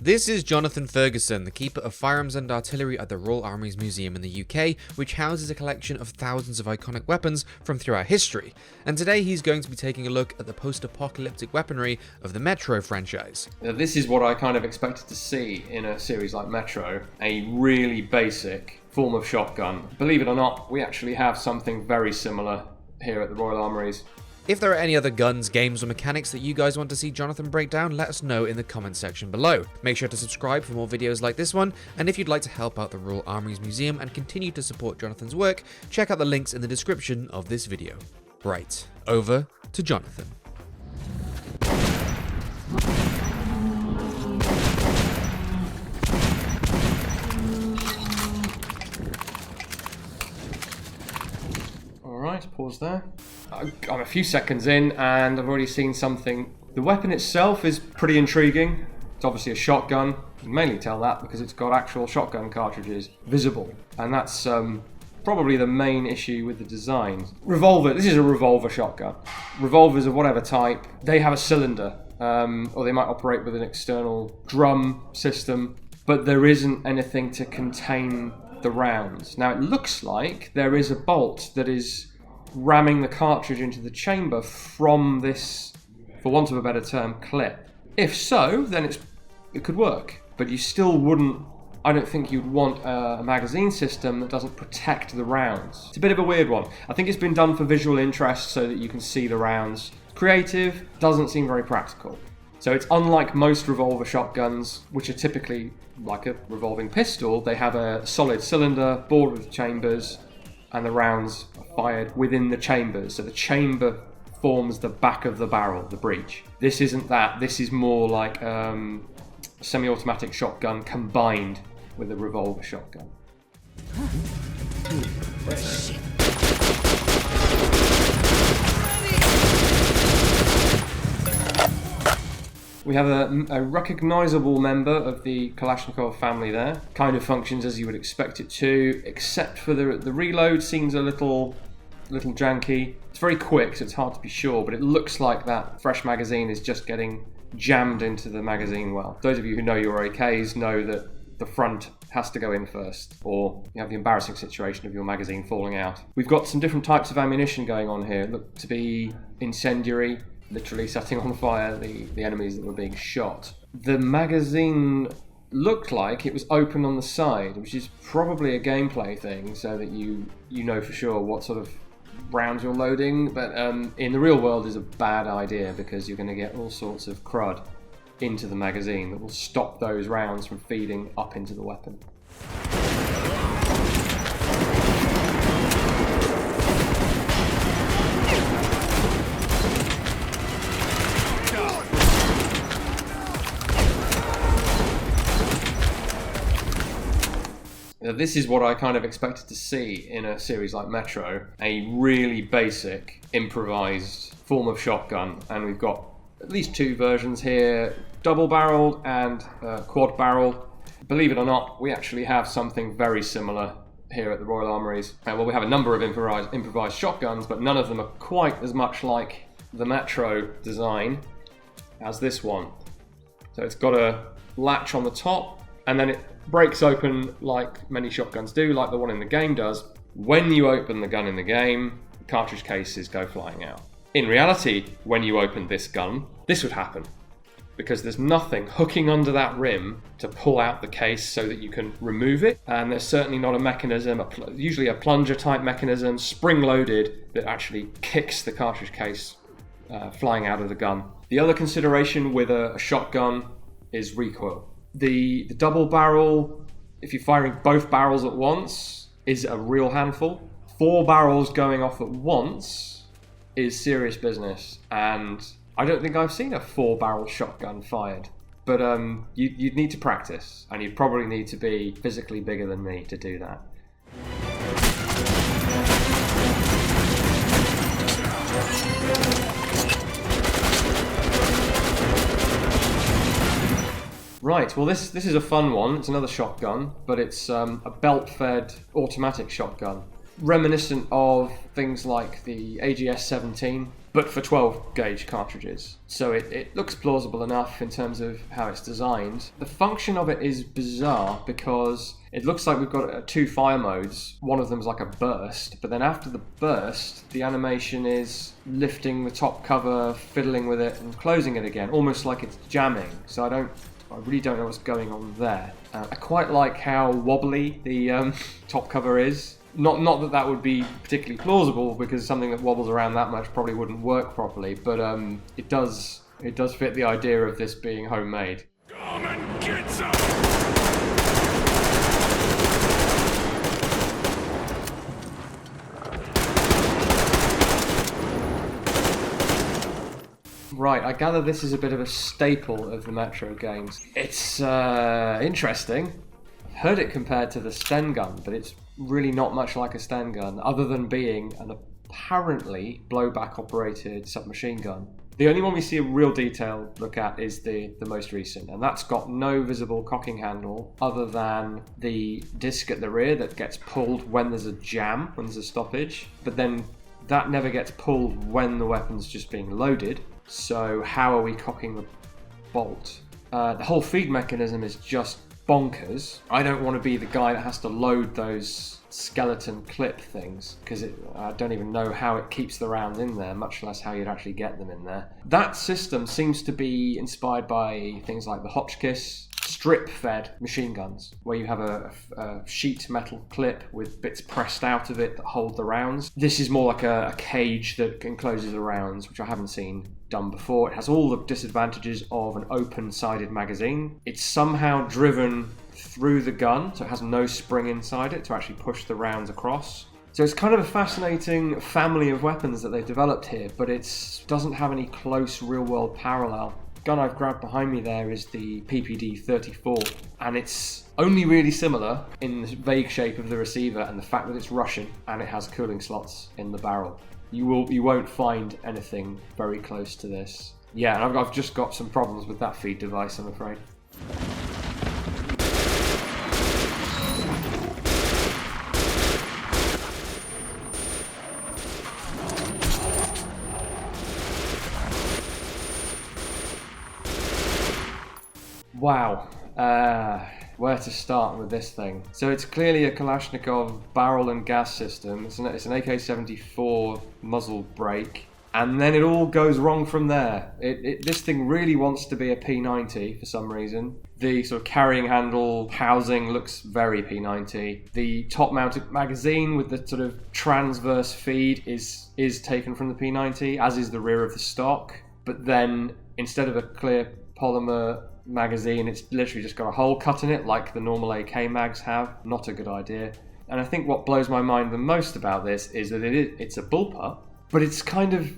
This is Jonathan Ferguson, the keeper of firearms and artillery at the Royal Army's Museum in the UK, which houses a collection of thousands of iconic weapons from throughout history. And today he's going to be taking a look at the post-apocalyptic weaponry of the Metro franchise. Now, this is what I kind of expected to see in a series like Metro, a really basic form of shotgun. Believe it or not, we actually have something very similar here at the Royal Armouries. If there are any other guns, games or mechanics that you guys want to see Jonathan break down, let us know in the comments section below. Make sure to subscribe for more videos like this one, and if you'd like to help out the Royal Armouries Museum and continue to support Jonathan's work, check out the links in the description of this video. Right, over to Jonathan. Alright, pause there. I'm a few seconds in and I've already seen something. The weapon itself is pretty intriguing. It's obviously a shotgun. You can mainly tell that because it's got actual shotgun cartridges visible. And that's probably the main issue with the design. Revolver, this is a revolver shotgun. Revolvers of whatever type, they have a cylinder. Or they might operate with an external drum system. But there isn't anything to contain the rounds. Now it looks like there is a bolt that is ramming the cartridge into the chamber from this, for want of a better term, clip. If so, then it could work. But you still wouldn't, I don't think you'd want a magazine system that doesn't protect the rounds. It's a bit of a weird one. I think it's been done for visual interest so that you can see the rounds. Creative, doesn't seem very practical. So it's unlike most revolver shotguns, which are typically like a revolving pistol. They have a solid cylinder, bored with chambers, and the rounds are fired within the chambers. So the chamber forms the back of the barrel, the breech. This isn't that. This is more like a semi-automatic shotgun combined with a revolver shotgun. We have a recognisable member of the Kalashnikov family there. Kind of functions as you would expect it to, except for the reload seems a little janky. It's very quick, so it's hard to be sure, but it looks like that fresh magazine is just getting jammed into the magazine well. Those of you who know your AKs know that the front has to go in first, or you have the embarrassing situation of your magazine falling out. We've got some different types of ammunition going on here. Look to be incendiary, literally setting on fire the enemies that were being shot. The magazine looked like it was open on the side, which is probably a gameplay thing, so that you know for sure what sort of rounds you're loading, but in the real world is a bad idea because you're going to get all sorts of crud into the magazine that will stop those rounds from feeding up into the weapon. Now, this is what I kind of expected to see in a series like Metro, a really basic improvised form of shotgun, and we've got at least two versions here, double-barreled and quad-barreled. Believe it or not, we actually have something very similar here at the Royal Armouries. Well, we have a number of improvised shotguns, but none of them are quite as much like the Metro design as this one. So it's got a latch on the top, and then it breaks open like many shotguns do, like the one in the game does. When you open the gun in the game, the cartridge cases go flying out. In reality, when you open this gun, this would happen, because there's nothing hooking under that rim to pull out the case so that you can remove it, and there's certainly not a mechanism, usually a plunger type mechanism, spring-loaded, that actually kicks the cartridge case flying out of the gun. The other consideration with a shotgun is recoil. The double barrel, if you're firing both barrels at once, is a real handful. 4 barrels going off at once is serious business, and I don't think I've seen a 4-barrel shotgun fired. But you'd need to practice, and you'd probably need to be physically bigger than me to do that. Right, well this is a fun one. It's another shotgun, but it's a belt-fed automatic shotgun. Reminiscent of things like the AGS-17, but for 12 gauge cartridges. So it looks plausible enough in terms of how it's designed. The function of it is bizarre because it looks like we've got two fire modes. One of them's like a burst, but then after the burst, the animation is lifting the top cover, fiddling with it, and closing it again, almost like it's jamming. So I really don't know what's going on there. I quite like how wobbly the top cover is. Not that would be particularly plausible, because something that wobbles around that much probably wouldn't work properly, but it does fit the idea of this being homemade. Come and get some! Right, I gather this is a bit of a staple of the Metro games. It's interesting. I've heard it compared to the Sten gun, but it's really not much like a Sten gun, other than being an apparently blowback operated submachine gun. The only one we see a real detailed look at is the most recent, and that's got no visible cocking handle other than the disc at the rear that gets pulled when there's a jam, when there's a stoppage, but then that never gets pulled when the weapon's just being loaded. So how are we cocking the bolt? The whole feed mechanism is just bonkers. I don't want to be the guy that has to load those skeleton clip things, because I don't even know how it keeps the rounds in there, much less how you'd actually get them in there. That system seems to be inspired by things like the Hotchkiss strip-fed machine guns, where you have a sheet metal clip with bits pressed out of it that hold the rounds. This is more like a cage that encloses the rounds, which I haven't seen done before. It has all the disadvantages of an open-sided magazine. It's somehow driven through the gun, so it has no spring inside it to actually push the rounds across. So it's kind of a fascinating family of weapons that they've developed here, but it doesn't have any close real-world parallel. The gun I've grabbed behind me there is the PPD-34, and it's only really similar in the vague shape of the receiver and the fact that it's Russian and it has cooling slots in the barrel. You won't find anything very close to this. Yeah, and I've just got some problems with that feed device, I'm afraid. Wow. Where to start with this thing? So it's clearly a Kalashnikov barrel and gas system. It's an AK-74 muzzle brake, and then it all goes wrong from there. This thing really wants to be a P90 for some reason. The sort of carrying handle housing looks very P90. The top-mounted magazine with the sort of transverse feed is taken from the P90, as is the rear of the stock. But then instead of a clear polymer magazine, it's literally just got a hole cut in it like the normal AK mags have. Not a good idea. And I think what blows my mind the most about this is that it's a bullpup, but it's kind of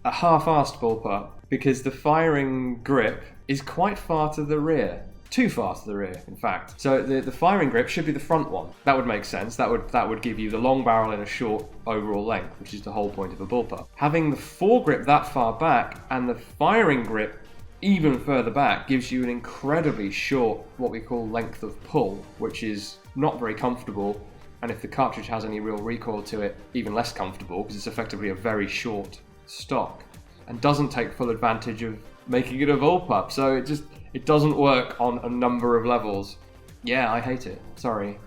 a half-assed bullpup, because the firing grip is quite far to the rear. Too far to the rear, in fact. So the firing grip should be the front one. That would make sense. That would give you the long barrel in a short overall length, which is the whole point of a bullpup. Having the foregrip that far back and the firing grip even further back gives you an incredibly short, what we call length of pull, which is not very comfortable, and if the cartridge has any real recoil to it, even less comfortable, because it's effectively a very short stock, and doesn't take full advantage of making it a bullpup. So it doesn't work on a number of levels. Yeah, I hate it. Sorry.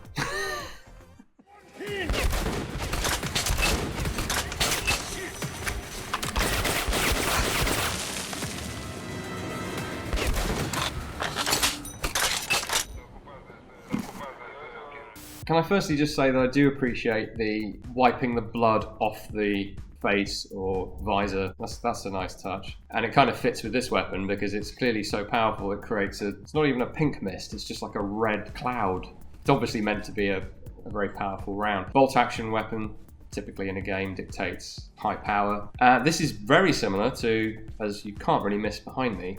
Can I firstly just say that I do appreciate the wiping the blood off the face or visor. That's a nice touch. And it kind of fits with this weapon because it's clearly so powerful it creates it's not even a pink mist, it's just like a red cloud. It's obviously meant to be a very powerful round. Bolt action weapon, typically in a game, dictates high power. This is very similar to, as you can't really miss behind me,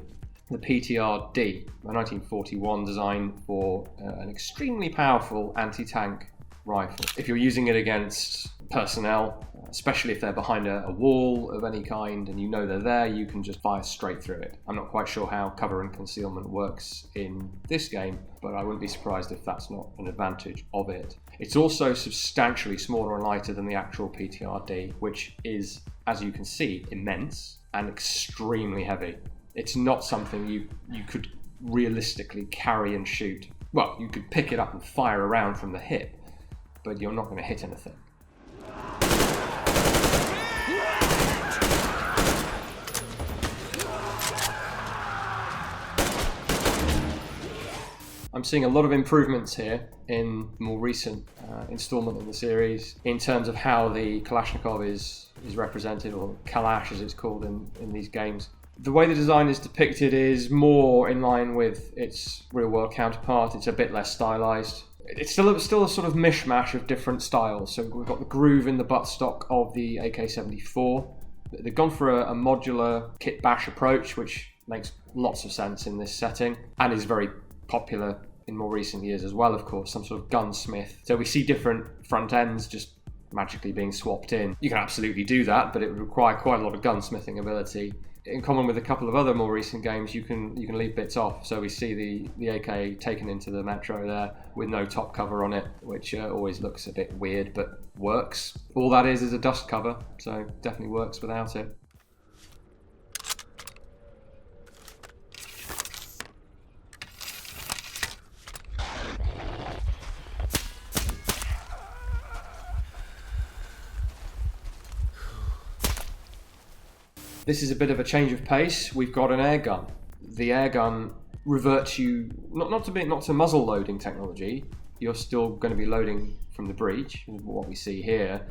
the PTR-D, a 1941 design for an extremely powerful anti-tank rifle. If you're using it against personnel, especially if they're behind a wall of any kind and you know they're there, you can just fire straight through it. I'm not quite sure how cover and concealment works in this game, but I wouldn't be surprised if that's not an advantage of it. It's also substantially smaller and lighter than the actual PTRD, which is, as you can see, immense and extremely heavy. It's not something you could realistically carry and shoot. Well, you could pick it up and fire around from the hip, but you're not going to hit anything. I'm seeing a lot of improvements here in the more recent installment of the series in terms of how the Kalashnikov is represented, or Kalash as it's called in these games. The way the design is depicted is more in line with its real-world counterpart. It's a bit less stylized. It's still a sort of mishmash of different styles. So we've got the groove in the buttstock of the AK-74. They've gone for a modular kit bash approach, which makes lots of sense in this setting and is very popular in more recent years as well, of course, some sort of gunsmith. So we see different front ends just magically being swapped in. You can absolutely do that, but it would require quite a lot of gunsmithing ability. In common with a couple of other more recent games, you can leave bits off. So we see the AK taken into the Metro there with no top cover on it, which always looks a bit weird, but works. All that is a dust cover, so definitely works without it. This is a bit of a change of pace. We've got an air gun. The air gun reverts you not to muzzle loading technology. You're still going to be loading from the breech, what we see here,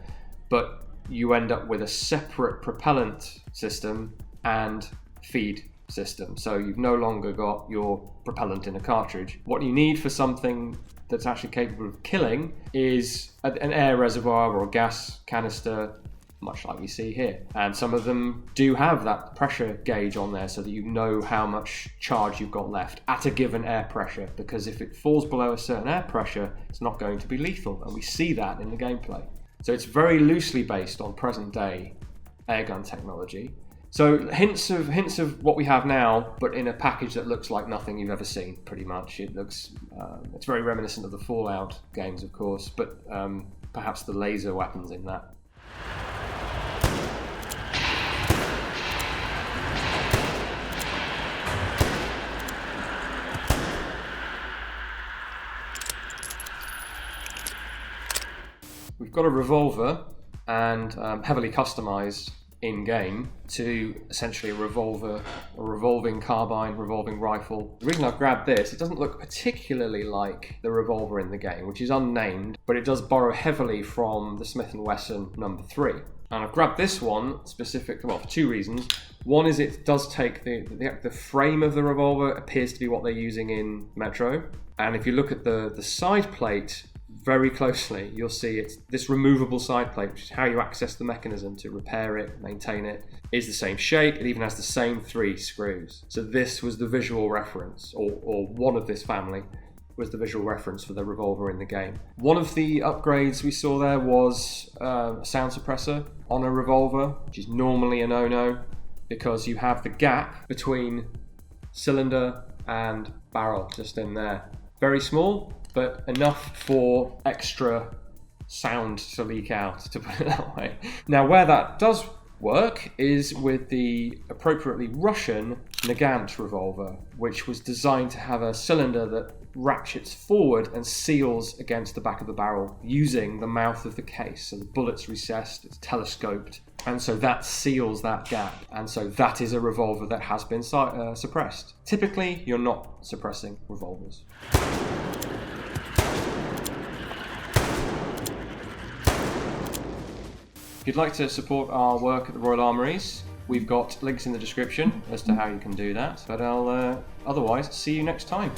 but you end up with a separate propellant system and feed system. So you've no longer got your propellant in a cartridge. What you need for something that's actually capable of killing is an air reservoir or a gas canister, much like we see here. And some of them do have that pressure gauge on there so that you know how much charge you've got left at a given air pressure, because if it falls below a certain air pressure, it's not going to be lethal, and we see that in the gameplay. So it's very loosely based on present day airgun technology. So hints of what we have now, but in a package that looks like nothing you've ever seen, pretty much. It looks, it's very reminiscent of the Fallout games, of course, but perhaps the laser weapons in that. We've got a revolver, and heavily customized in-game to essentially a revolving carbine, revolving rifle. The reason I've grabbed this, it doesn't look particularly like the revolver in the game, which is unnamed, but it does borrow heavily from the Smith & Wesson No. 3. And I've grabbed this one specifically, well, for two reasons. One is it does take the frame of the revolver appears to be what they're using in Metro, and if you look at the side plate very closely, you'll see it's this removable side plate, which is how you access the mechanism to repair it, maintain it, is the same shape. It even has the same 3 screws. So this was the visual reference, or one of this family was the visual reference for the revolver in the game. One of the upgrades we saw there was a sound suppressor on a revolver, which is normally a no-no because you have the gap between cylinder and barrel just in there. Very small, but enough for extra sound to leak out, to put it that way. Now, where that does work is with the appropriately Russian Nagant revolver, which was designed to have a cylinder that ratchets forward and seals against the back of the barrel using the mouth of the case. So the bullet's recessed, it's telescoped, and so that seals that gap. And so that is a revolver that has been suppressed. Typically, you're not suppressing revolvers. If you'd like to support our work at the Royal Armouries, we've got links in the description as to how you can do that. But I'll otherwise see you next time.